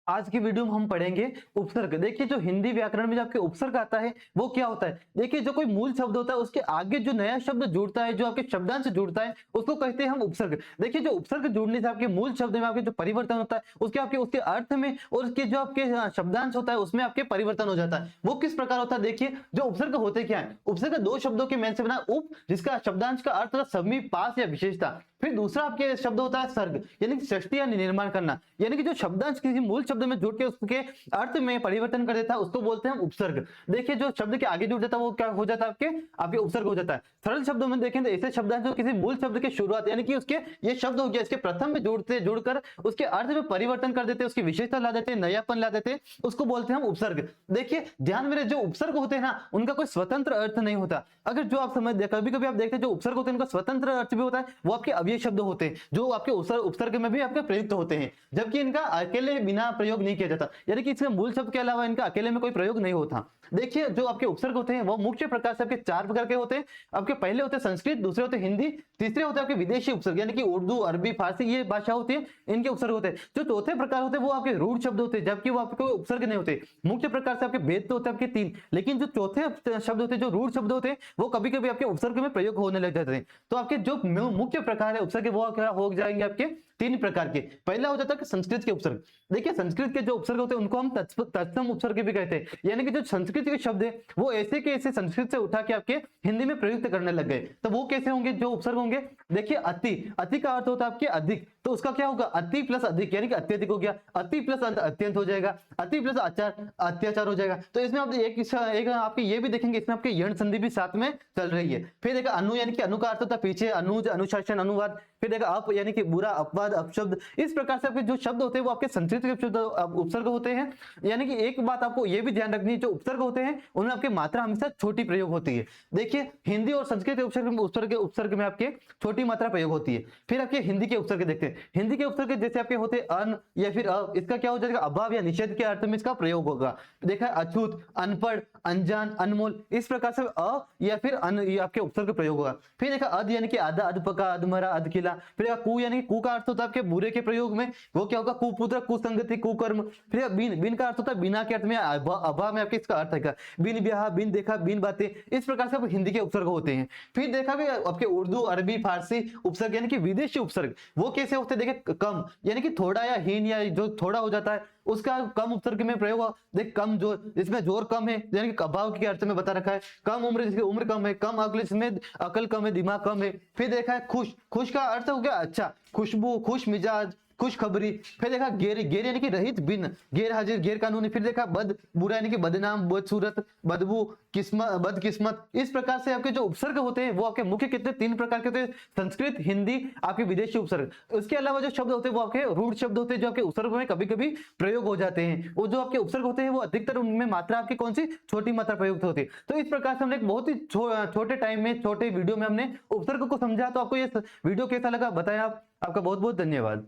आज की वीडियो में हम पढ़ेंगे उपसर्ग। देखिए जो हिंदी व्याकरण में जो आपके उपसर्ग आता है वो क्या होता है। देखिए जो कोई मूल शब्द होता है उसके आगे जो नया शब्द जुड़ता है, जो आपके शब्दांश से जुड़ता है, उसको कहते हैं हम उपसर्ग। देखिए जो उपसर्ग जुड़ने से आपके मूल शब्द में आपके जो परिवर्तन होता है उसके आपके उसके अर्थ में और उसके जो आपके शब्दांश होता है उसमें आपके परिवर्तन हो जाता है। वो किस प्रकार होता है, देखिए जो उपसर्ग होते क्या है। उपसर्ग दो शब्दों के मेल से बना उप, जिसका शब्दांश का अर्थ समीप, पास या विशेषता। फिर दूसरा आपके शब्द होता है सर्ग, यानी कि सृष्टि या निर्माण करना, यानी कि जो शब्दांश किसी मूल शब्द में जुड़ के उसके अर्थ में परिवर्तन कर देता है उसको बोलते हैं हम उपसर्ग। देखिए जो शब्द के आगे जुड़ जाता है वो क्या हो जाता है, आपके आपके उपसर्ग हो जाता है। सरल शब्दों में देखें तो ऐसे शब्दांश जो किसी मूल शब्द के शुरुआत, यानी कि उसके ये शब्द हो गया, इसके प्रथम में जुड़कर उसके अर्थ में परिवर्तन कर देते हैं, उसकी विशेषता ला देते हैं, नयापन ला देते हैं, उसको बोलते हैं हम उपसर्ग। देखिए ध्यान में रहे, जो उपसर्ग होते हैं ना उनका कोई स्वतंत्र अर्थ नहीं होता। अगर जो आप समझ, कभी कभी आप देखते हैं जो उपसर्ग होते हैं उनका स्वतंत्र अर्थ भी होता है, वो आपके अव्यय शब्द होते हैं जो आपके उपसर्ग में भी आपके प्रयुक्त होते हैं, जबकि इनका अकेले बिना प्रयोग नहीं किया जाता, यानी कि इसके मूल शब्द के अलावा इनका अकेले में कोई प्रयोग नहीं होता। देखिए जो आपके उपसर्ग होते हैं वो मुख्य प्रकार से आपके चार प्रकार के होते हैं। आपके पहले होते हैं संस्कृत, दूसरे होते हैं हिंदी, तीसरे होते हैं आपके विदेशी उपसर्ग, यानी कि उर्दू, अरबी, फारसी ये भाषा होती है, इनके उपसर्ग होते हैं। जो चौथे प्रकार होते हैं वो आपके रूढ़ शब्द होते हैं, जबकि वो आपके उपसर्ग नहीं होते। मुख्य प्रकार से आपके भेद तो होते हैं आपके तीन, लेकिन जो चौथे शब्द होते हैं, जो रूढ़ शब्द होते हैं, वो कभी कभी आपके उपसर्ग में प्रयोग होने लग जाते हैं। तो आपके जो मुख्य प्रकार है उपसर्ग वो क्या हो जाएंगे आपके तीन प्रकार के। पहला हो जाता है संस्कृत के उपसर्ग। देखिए संस्कृत के जो उपसर्ग होते हैं उनको हम तत्सम उपसर्ग भी कहते हैं, यानी कि जो संस्कृत के शब्द है वो ऐसे के ऐसे संस्कृत से उठा के आपके हिंदी में प्रयुक्त करने लग गए। तो वो कैसे होंगे जो उपसर्ग होंगे, देखिए अति, अति का अर्थ होता है आपके अधिक, तो उसका क्या होगा अति प्लस अधिक, यानी कि अत्यधिक हो गया। अति प्लस अत्यंत हो जाएगा, अति प्लस अत्याचार हो जाएगा। तो इसमें आप एक आपके ये भी देखेंगे, इसमें आपके यण संधि भी साथ में चल रही है। फिर देखा अनु, यानी कि अनु का अर्थ होता है पीछे, अनुज, अनुशासन, अनुवाद। फिर देखा अप, यानी कि बुरा, अपवाद, अपशब्द। इस प्रकार से आपके जो शब्द होते हैं वो आपके संस्कृत के शब्द उपसर्ग होते हैं। यानी कि एक बात आपको ये भी ध्यान रखनी है, जो उपसर्ग होते हैं उनमें आपकी मात्रा हमेशा छोटी प्रयोग होती है। देखिए हिंदी और संस्कृत के उपसर्ग में आपके छोटी मात्रा प्रयोग होती है। फिर आपके हिंदी के उपसर्ग देखते हैं। हिंदी के उपसर्ग जैसे आपके होते अन या फिर अ, इसका क्या हो जाएगा अभाव या निषेध के अर्थ में इसका प्रयोग होगा। देखा अछूत, अनपढ़, अनजान, अनमोल, इस प्रकार से अ या फिर अन ये आपके उपसर्ग प्रयोग होगा। फिर देखा अध, यानी कि आधा, अधपका, अधमरा, अधकिला। फिर कु, यानी कि कु का अर्थ होता है आपके बुरे के प्रयोग में, वो क्या होगा कुपुत्र, कुसंगति, कुकर्म। फिर बिन, बिन का अर्थ होता है बिना के अर्थ में, अभाव में आपके इसका अर्थ है बिन ब्याह, बिन देखा, बिन बातें। इस प्रकार से आप हिंदी के उपसर्ग होते हैं। फिर देखा भी आपके उर्दू, अरबी, फारसी उपसर्ग, यानी कि विदेशी उपसर्ग, वो कैसे होते हैं। देखिए कम, यानी कि थोड़ा या हीन, या जो थोड़ा हो जाता है उसका कम उपसर्ग में प्रयोग। देख कम जोर, इसमें जोर कम है, यानी कि अभाव के अर्थ में बता रखा है। कम उम्र, जिसकी उम्र कम है। कम अकल, इसमें अकल कम है, दिमाग कम है। फिर देखा है खुश, खुश का अर्थ हो गया अच्छा, खुशबू, खुश मिजाज, खुशखबरी। फिर देखा गेर, गेर यानी कि रहित, बिन, गैर हाजिर, गैर कानूनी। फिर देखा बद, बुरा यानी कि बदनाम, बदसूरत, बदबू, किस्मत, बदकिस्मत। इस प्रकार से आपके जो उपसर्ग होते हैं वो आपके मुख्य कितने तीन प्रकार के होते हैं, संस्कृत, हिंदी, आपके विदेशी उपसर्ग। उसके अलावा जो शब्द होते हैं वो आपके रूढ़ शब्द होते हैं, जो आपके उपसर्ग में कभी कभी प्रयोग हो जाते हैं। वो जो आपके उपसर्ग होते हैं वो अधिकतर उनमें मात्रा आपकी कौन सी छोटी मात्रा प्रयुक्त होती है। तो इस प्रकार से हमने एक बहुत ही छोटे टाइम में, छोटे वीडियो में हमने उपसर्ग को समझा। तो आपको ये वीडियो कैसा लगा बताएं आप। आपका बहुत बहुत धन्यवाद।